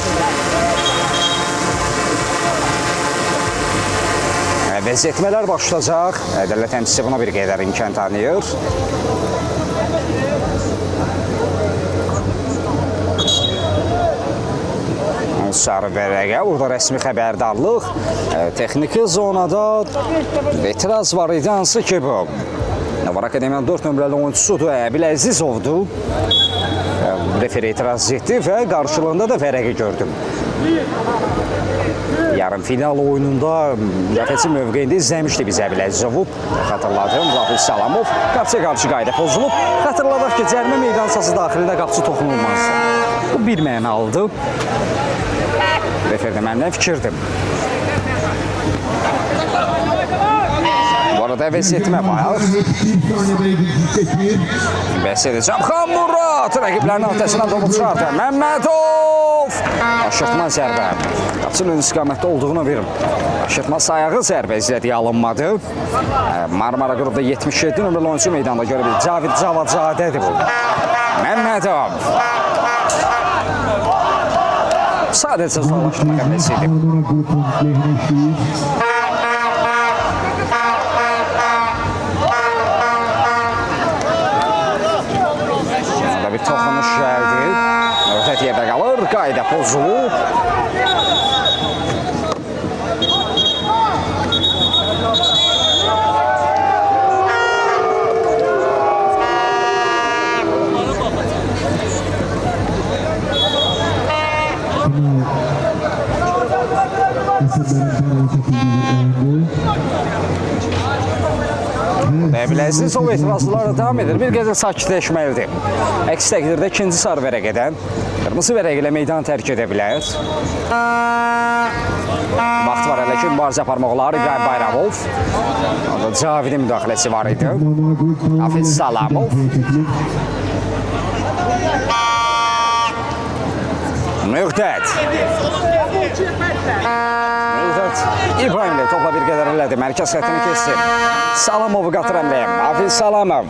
Vəziyyətmələr başlayacaq. Ədalət təmsilçisi buna bir qədər imkan tanıyır. Sarı vərəqə, burada rəsmi xəbərdarlıq, texniki zonada etiraz var idi, hansı ki bu. Var Akademiyanın 4 nömrəli oyuncusudur, Əbil Əzizovdur. Referi etiraz etdi və qarşılığında da vərəqi gördüm. Yarım final oyununda müdafiəçi mövqeyində izləmişdi biz Əbil Əzizovu. Xatırladım, Hafiz Salamov qarşı-qarşı qayda pozulub. Xatırladaq ki, cərimə meydansası daxilində qapısı toxunulmazdı. Bu bir mənalıdır. Referdə məndən fikirdim. Bu arada əvəz etmə bayaq. Bəs edəcəm. Xan Murad rəqiblərinin öhtəsindən topu çıxardı. Məmmədov. Aşırtma zərbə. Qapısının ön istiqamətdə olduğunu verim. Aşırtma sayağı zərbə izlədiyi alınmadı. Marmara qrupda 77 nömrəli oyuncu meydanda görə bilir. Cavid Cavadzadədir bu. Məmmədov. Sadəcə uzaqlaşdırmaq həmləsi idi. Burada bir toxunuş gəldi. Ötət yerdə qalır. Qayda pozulub. Əbil Əzizov etirazları davam edir. Bir qədər sakitləşməlidir. Əks təqdirdə ikinci sarı vərəqədən qırmızı vərəq ilə meydanı tərk edə bilər. Vaxt var hələ ki, mübarizə aparmaq olar İbrahim Bayramov. Orada Cavidin müdaxiləsi var idi. Hafiz Salamov. Müqdət. İbrahim ilə topla bir qədər elədi. Mərkəz xəttini kesdi. Salamovu qatır əmləyəm. Hafiz Salamov.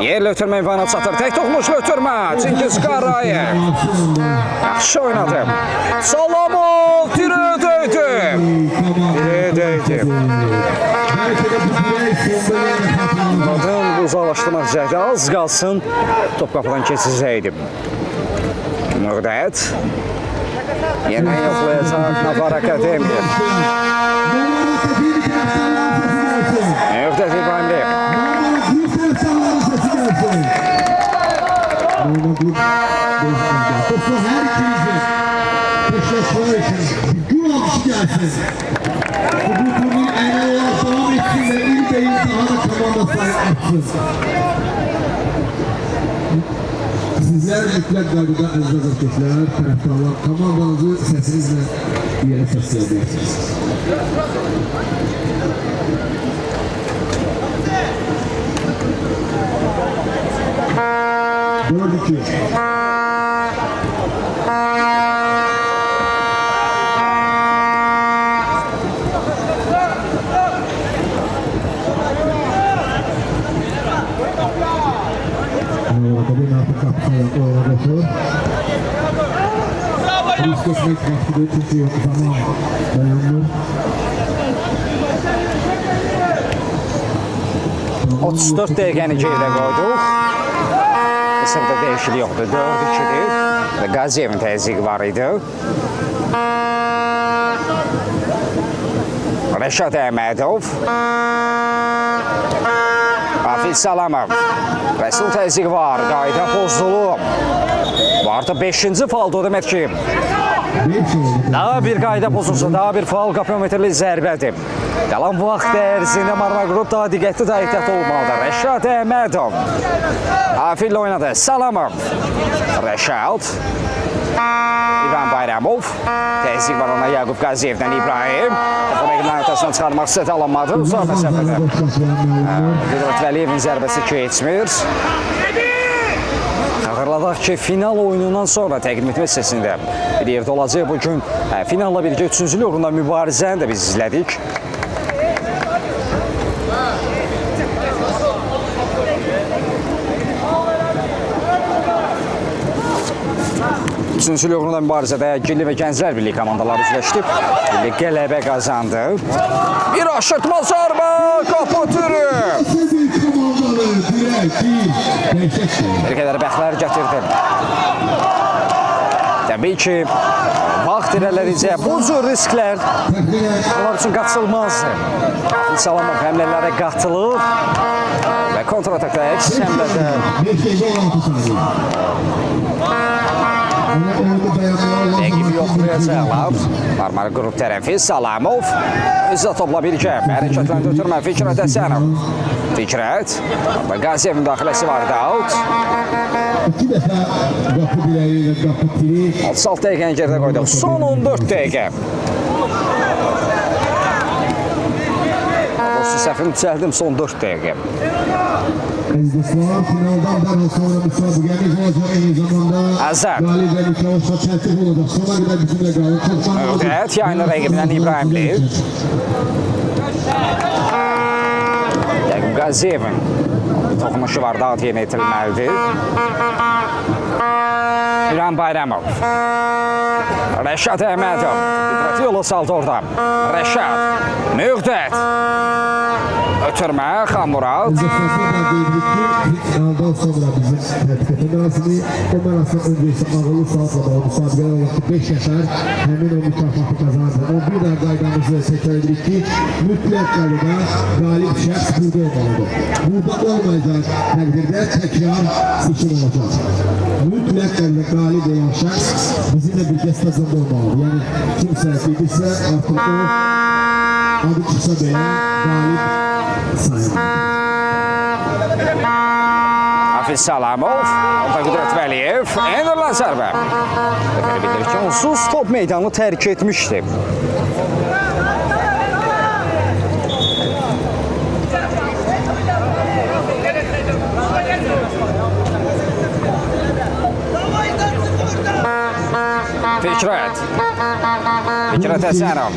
Yerlə ötürmə imkanı çatır. Tək toxunuşlu ötürmə. Çingiz Qarayev. Yaxşı oynadı. Salamov dirə döydü. Dirə döydü. Adın bu uzaqlaşdırmaq cəhdi az qalsın. Top qapıdan keçəcəkdi. Müqdət. Yenə yoxlayacaq Nafar Akademiya. Müqdət İbrahimliyev. Sizler mütlak qaydada əziz arkadaşlar, tərəfdarlar, komandanızı səsinizlə yerə səsləyəcəksiniz. Gördük ki. Kesmek vakti çünkü zaman dayandı. 34 dəqiqəni geridə qoyduq. Hesabda dəyişiklik yoxdur. 4-2-dir. Və Qaziyevin təzyiqi var idi. Rəşad Əhmədov. Hafiz Salamov. Rəsul təzyiq var. Qayda pozulub. Bu artıq 5-ci falda o demək ki, daha bir qayda pozulsa, daha bir faal kapiometrli zərbədir. Qalan vaxt ərzində Marmara Qrup daha diqqətli də ehtiyat olmalıdır. Rəşad Əhmədov. Afillə oynadı. Salamov. Rəşad. İvan Bayramov. Təzyiq var ona Yaqub Qaziyevdən İbrahim. Bu rəqiblərin ötəsindən çıxarmaq istədi, alınmadı. Uzaq məsəfədə. Qüdrət Vəliyevin zərbəsi keçmir. Xatırladaq ki, final oyunundan sonra təqdim etmə səsində bir yerdə olacaq. Bugün finalla birgə 3-cülük uğrunda mübarizəni də biz izlədik. Üçüncülük uğrunda mübarizədə Gilli və Gənclər Birliyi komandaları üzləşdi. Gilli qələbə qazandı. Bir aşırtma zərbə, Kapatürü. Bir qədər bəxtlər gətirdi. Təbii ki, vaxt irələricə bu cür risklər onlar üçün qaçılmazdır. Salamov həmlələrə qatılır və kontratakda əks həmlədə rəqibi yoxlayacaqlar. Marmara Qrup tərəfi Salamov İzzə topla birgə hərəkətlən götürmə Fikrət Həsənov. Fikrət Qaziyev müdaxiləsi var da out. 2 dəfə qapı diləyi və qapı tiri 36 dəqiqəni geridə qoyduq. Son 14 dəqiqə. Dostu səhvimi düzəldim, son 4 dəqiqə. Əzdəslar finaldan dərhal sonra müsabiqəmiz olacaq, eyni zamanda Azər. Qalib və Miklavuşla çəltik olacaq. Sona qədər bizimlə qalın. Ödət yayını rəqibindən İbrahimli. Yaqub Qaziyevin toxunuşu var, daha yeni etirilməlidir. İlhan Bayramov. Rəşad Əhmədov. Qüdrəti yolu saldı orada. Rəşad. Müqdət. Ötürmə, Xamurad. Finaldan sonra bizim tədqiqatın razını, o mərasın öncə isə ağılı saatla müsabiqələr oldu. 5 nəfər həmin o mükafatı qazandı. 11 də qaydamızı təkrar edirik ki, mütləq qalıda qalib şəxs burada olmalıdır. Burada olmayacaq təqdirdə təkrar seçim olacaq. Mütləq qalıda qalib olan şəxs bizimlə birgə stadionda olmalıdır. Yəni, kimsə gedirsə artıq o adı çıxsa belə qalib sayılır. Hafiz Salamov, orada Qüdrət Vəliyev, endirlən zərbə. Belə bildirir ki, onsuz top meydanını tərk etmişdi. Fikrət. Fikrət Həsənov.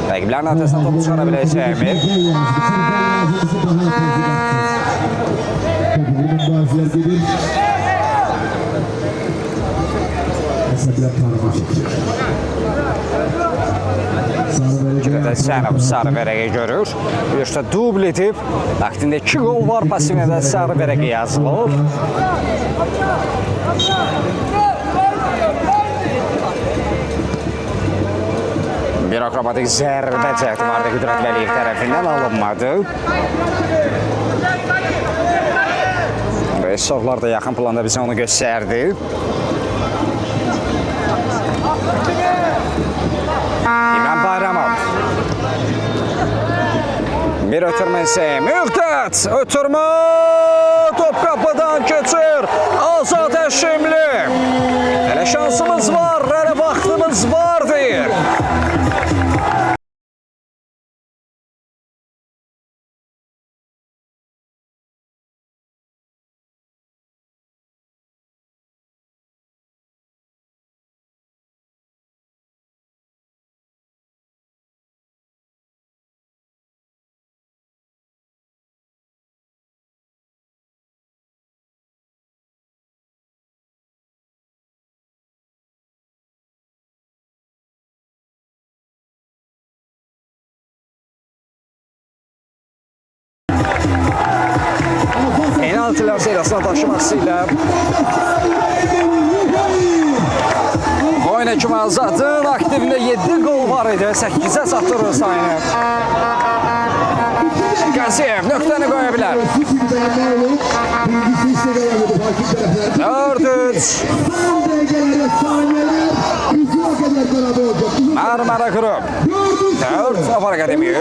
Rəqiblərin ötəsindən topu çıxara biləcəkmi? Bazılar gelir. Mesela tanıma çekiyor. Fikrət Həsənov sarı vərəqi görür. Yoxsa dubl edib. Vaxtində 2 qol var, pasivində sarı vərəqi yazılır. Bir akrobatik zərbə cəhdi vardı Qüdrət Vəliyev tərəfindən alınmadı. Rejissorlar da yaxın planda bizə onu göstərdi. İmran Bayramov. Bir ötürməsi. Müqdət. Ötürmə. Top qapıdan keçir. Azad Həşimli. Hələ şansımız var. Hələ vaxtımız var deyir. Penaltılar seriyasına taşımasıyla oyun həkimi Azadın aktivində 7 qol var idi. 8-ə çatdırır sayını. Qaziyev nöqtəni qoya bilər. 4-3. Marmara Qrup 4, Afar Akademi 3.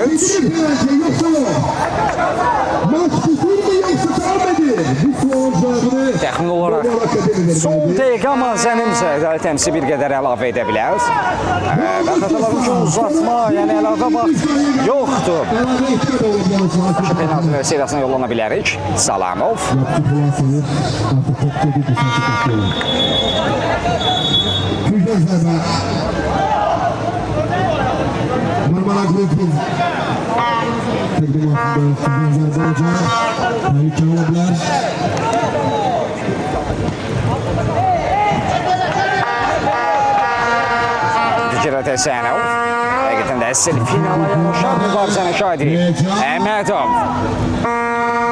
Təxmin olaraq son dəqiqə manzənimsə təmsil bir qədər əlavə edə bilər. Və xətaların ki, uzatma, yəni əlavə vaxt yoxdur. Penaltı seriyasına yollana bilərik. Salamov. Marmara Grup'un takdimatında Hayır Çağlabiler Fikret Esenov həqiqətən də əsl finala yanaşan mübarizəni şahidi Əhmədov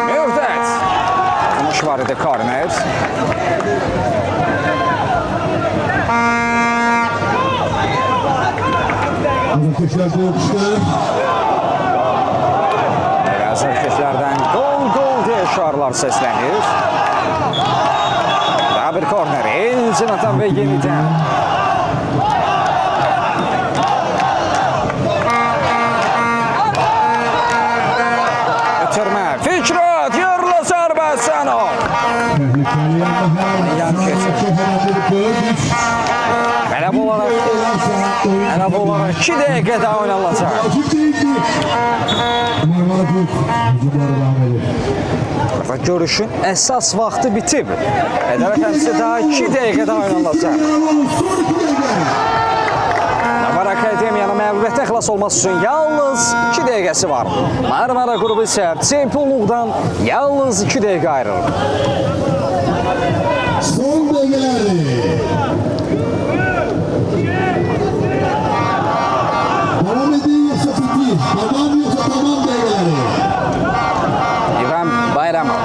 Mürdət Tunuş var idi korner. Azarkeşler'de yokuşlar. Azarkeşler'den gol diye şarlar seslenir. Daha bir korner. Elçin atan ve yeniden. Ötürme. Fikret Yırlı Sarbasanov. Yan geçir. Ələb olaraq 2 dəqiqə daha oynanılacaq. Görüşün əsas vaxtı bitib. Ədalət həmsi daha 2 dəqiqə daha oynanılacaq. Afar Akademiyanın məğlubiyyətdən xilas olması üçün yalnız 2 dəqiqəsi var. Marmara Qrupu isə çempionluqdan yalnız 2 dəqiqə ayrılır. Son dəqiqələri. Devam edin yoksa bitti. Tamam dəqiqələri. İbrahim Bayramov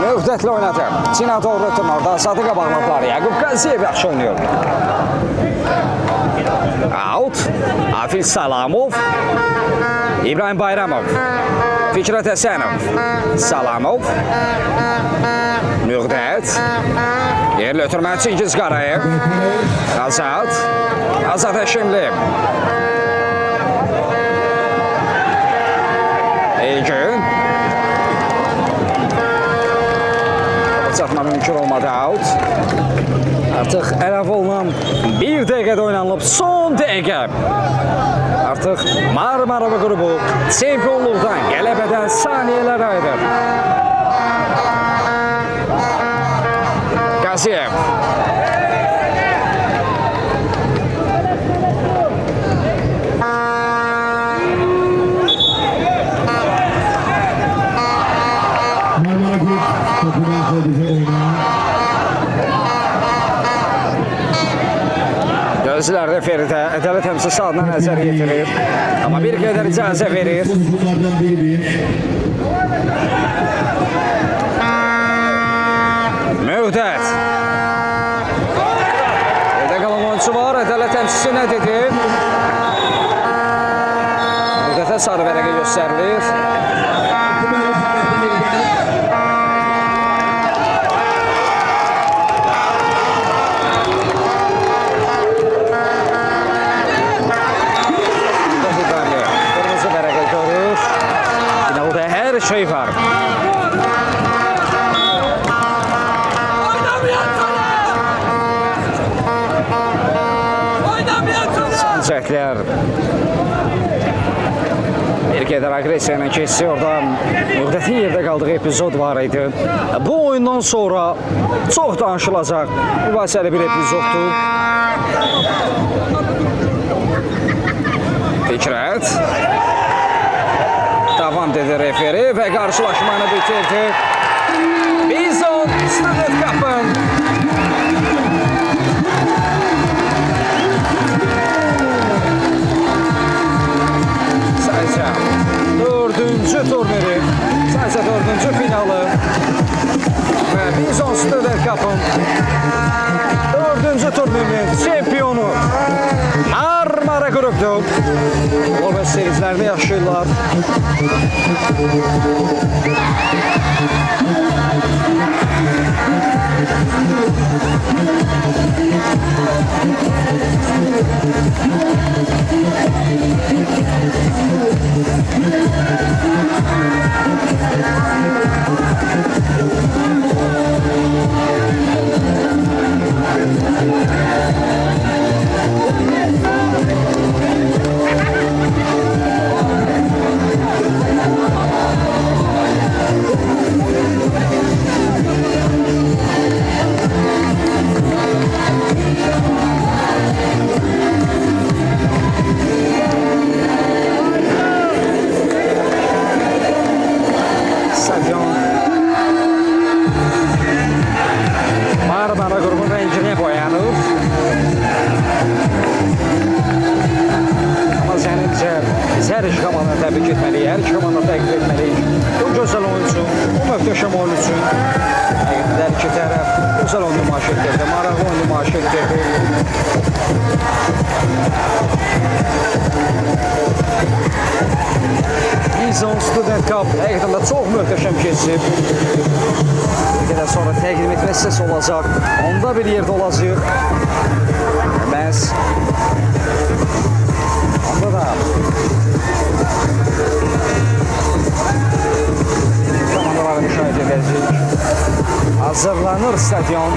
Mürdətlə oynadı. Çinə doğru ötürməkdə Sadıqa bağladılar. Yaqub Qaziyev yaxşı oynuyor. Out. Afil Salamov. İbrahim Bayramov. Fikret Esenov. Salamov. Mürdət. Yerli ötürmə Çingiz Qarayev. Azad. Azad Həşimli. Eygün. Çatma mümkün olmadı out. Artıq əlavə olunan 1 dəqiqədə oynanılıb. Son dəqiqə. Artıq Marmara Qrupu çempionluqdan, qələbədən saniyələr ayırır. Qaziyev. Marmara Grup topuna koyduğu oyuna. Gözlərdə Feridə ədalət həmsi saatına nəzər yetirir. Amma bir qədər icazə verir. Bunlardan biridir. Mürdət. Yerdə qalan oyuncu var. Ədalət həmsisi nə dedi? Mürdətə sarı vərəqə göstərilir. Kırmızı vərəqə görür. Finalda hər şey var. Sancaklar bir qədər agresiya ilə keçsi. Orada Mürdətin yerdə qaldığı epizod var idi. Bu oyundan sonra çox danışılacaq mübahisəli bir epizoddur. Fikret davam dedi referi və qarşılaşmanı bitirdi. Bizon Student Cup'ın sadəcə 4-cü turniri, sadəcə 4-cü finalı və Bizon Student Cup'ın 4-cü turnirinin çempionu Marmara Qrupdur. Qol və serizlərini yaxşı başlayırlar. Stadion Marmara grubun rengine boyanır. Ama zənimcə biz hər iki komandını təbrik etməliyik, hər iki komandını təqdir etməliyik. O gözəl oyun üçün, o möhtəşəm oyun üçün. Hər iki tərəf gözəl oyun nümayiş etdirdi, maraqlı oyun nümayiş etdirdi. Bison Student Cup həqiqətən də çox möhtəşəm keçib. Bir qədər sonra təqdim etmə hissəsi olacaq. Onda bir yerdə olacaq. Məhz onda da komandaları müşahidə edəcəyik. Hazırlanır stadion.